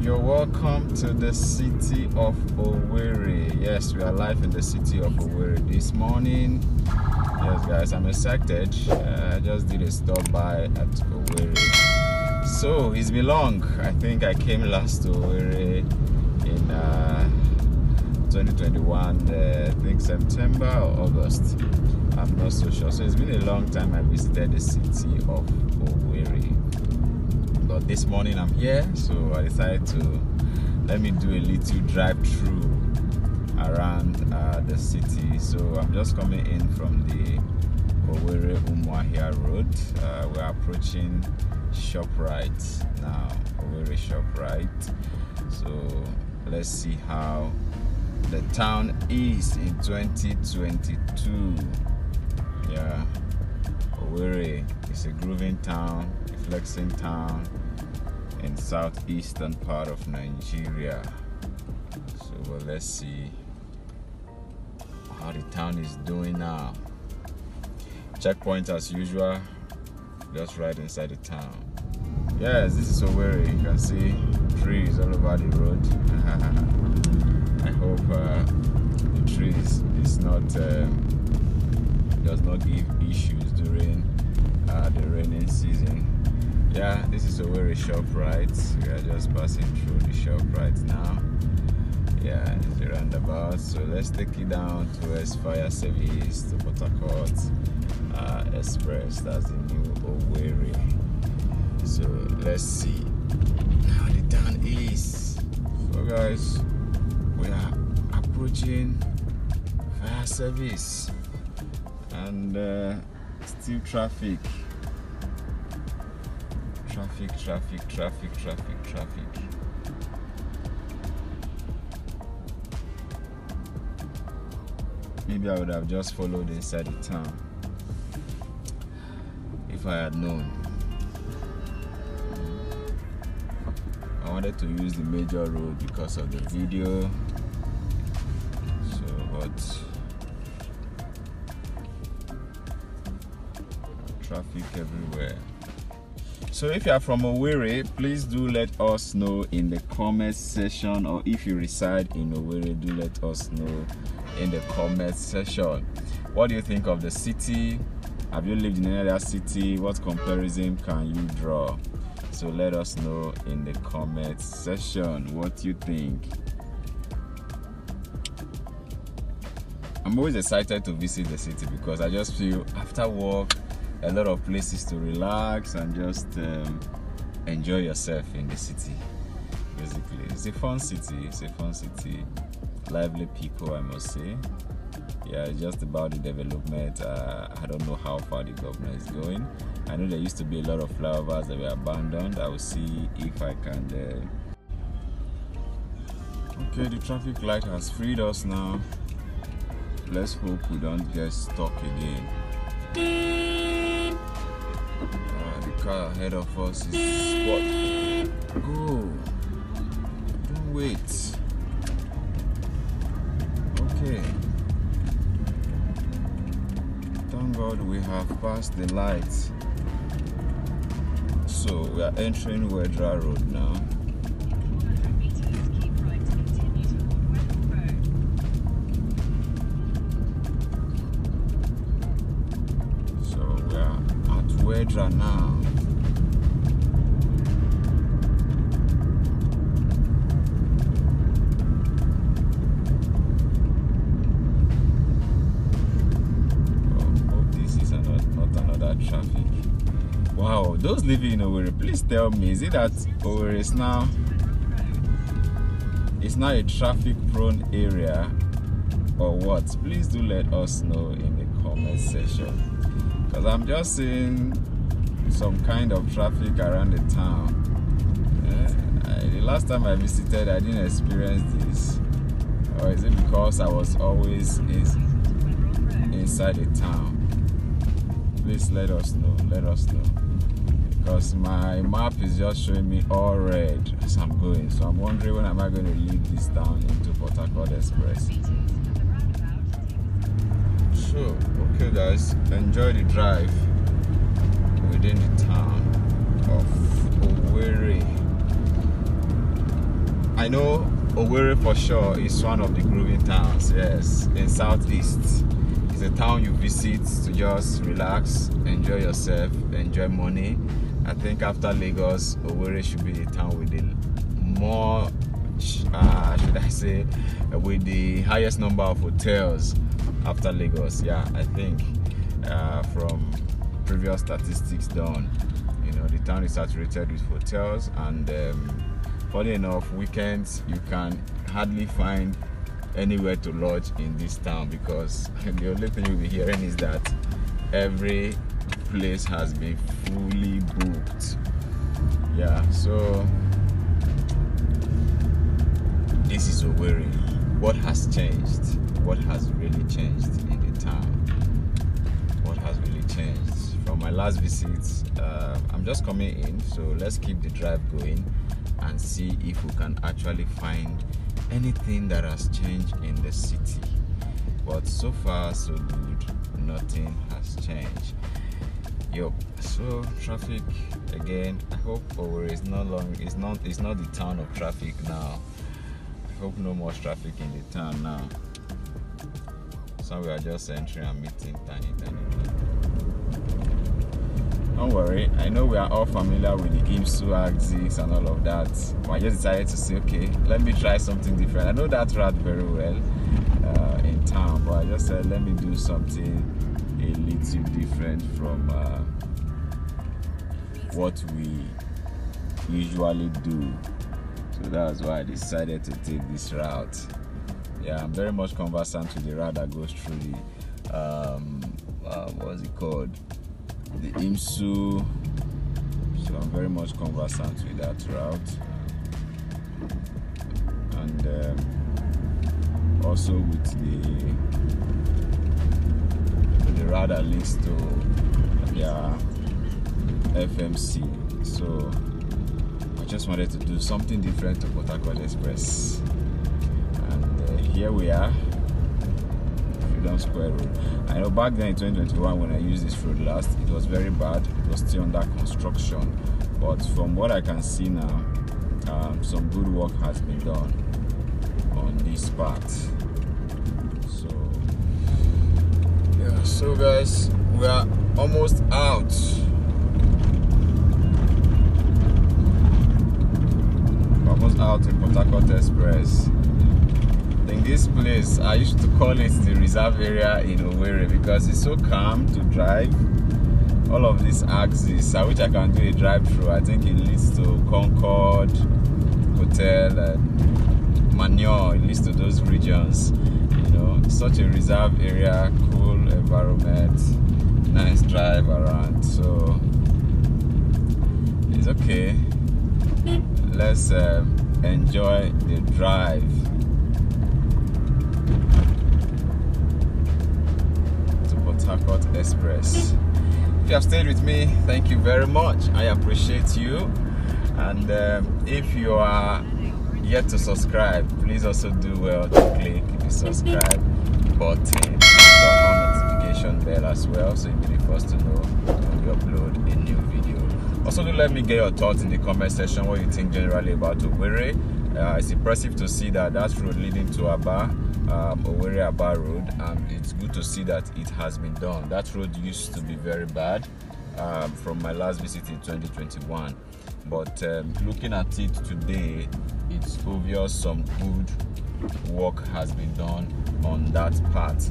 You're welcome to the city of Owerri. Yes, we are live in the city of Owerri this morning. Yes, guys, I'm excited. I just did a stop by at Owerri. So it's been long. I think I came last to Owerri in 2021. I think September or August. I'm not so sure. So it's been a long time I visited the city of Owerri. But this morning I'm here, so I decided to let me do a little drive-through around the city. So I'm just coming in from the Owerri Umuahia Road. We're approaching ShopRite now, Owerri ShopRite. So let's see how the town is in 2022. Yeah, Owerri is a grooving town, a flexing town in southeastern part of Nigeria. So let's see how the town is doing now. Checkpoint as usual, just right inside the town. Yes, this is Owerri. You can see trees all over the road. I hope the trees is not does not give issues during the rainy season. Yeah, this is Owerri ShopRite. We are just passing through the ShopRite now. Yeah, it's the roundabout. So let's take it down towards fire service to Port Harcourt Express. That's the new Owerri. So let's see how the town is. So guys, we are approaching fire service and still traffic. Traffic. Maybe I would have just followed inside the town if I had known. I wanted to use the major road because of the video. So, but traffic everywhere. So if you are from Owerri, please do let us know in the comment section, or if you reside in Owerri, do let us know in the comment section. What do you think of the city? Have you lived in any other city? What comparison can you draw? So let us know in the comment section what you think. I'm always excited to visit the city because I just feel after work, a lot of places to relax and just enjoy yourself in the city. Basically, it's a fun city, lively people, I must say. Yeah, it's just about the development. I don't know how far the government is going. I know there used to be a lot of flyovers that were abandoned. I will see if I can okay, the traffic light has freed us now. Let's hope we don't get stuck again. The car ahead of us is what? Go. Don't wait. Okay. Thank God we have passed the lights. So we are entering Wedra Road now. Wedra now. Hope this is not another traffic. Wow, those living in Owerri, please tell me, is it that Owerri is now a traffic prone area or what? Please do let us know in the comment section. Because I'm just seeing some kind of traffic around the town. The last time I visited, I didn't experience this. Or is it because I was always inside the town? Please let us know. Because my map is just showing me all red as I'm going. So I'm wondering when am I going to leave this town into Port Harcourt Express. So, okay guys, enjoy the drive within the town of Owerri. I know Owerri for sure is one of the grooving towns, yes, in Southeast. It's a town you visit to just relax, enjoy yourself, enjoy money. I think after Lagos, Owerri should be the town with the more, should I say, with the highest number of hotels after Lagos. Yeah, I think from previous statistics done, you know, the town is saturated with hotels, and funny enough, weekends you can hardly find anywhere to lodge in this town, because the only thing you'll be hearing is that every place has been fully booked. Yeah, so this is Owerri. What has changed? What has really changed in the town? What has really changed? From my last visit, I'm just coming in, so let's keep the drive going and see if we can actually find anything that has changed in the city. But so far so good, nothing has changed. Yup. So traffic again. I hope Owerri is it's not the town of traffic now. I hope no more traffic in the town now. So we are just entering and meeting tiny. Don't worry, I know we are all familiar with the imsu axis and all of that, but I just decided to say, okay, let me try something different. I know that route very well in town, but I just said, let me do something a little different from what we usually do. So that's why I decided to take this route. Yeah, I'm very much conversant with the route that goes through the what's it called, the imsu. So I'm very much conversant with that route, and also with the route that leads to their FMC. So I just wanted to do something different to Port Harcourt Express, and here we are, Freedom Square Road. I know back then in 2021 when I used this road last, it was very bad. It was still under construction, but from what I can see now, some good work has been done on this part. So yeah, so guys, we are almost out. Almost out in Port Harcourt Express. I think this place, I used to call it the reserve area in Owerri, because it's so calm to drive. All of these axes, I wish I can do a drive-through. I think it leads to Concord Hotel and Manure. It leads to those regions. You know, such a reserve area, cool environment, nice drive around. So it's okay. Let's enjoy the drive. Port Harcourt Express. If you have stayed with me, thank you very much. I appreciate you. And if you are yet to subscribe, please also do well to click the subscribe button. Turn on notification bell as well, so you'll be the first to know when we upload a new video. Also, do let me get your thoughts in the comment section, what you think generally about Owerri. It's impressive to see that road leading to Aba, Owerri Aba Road, and it's good to see that it has been done. That road used to be very bad from my last visit in 2021, but looking at it today, it's obvious some good work has been done on that part.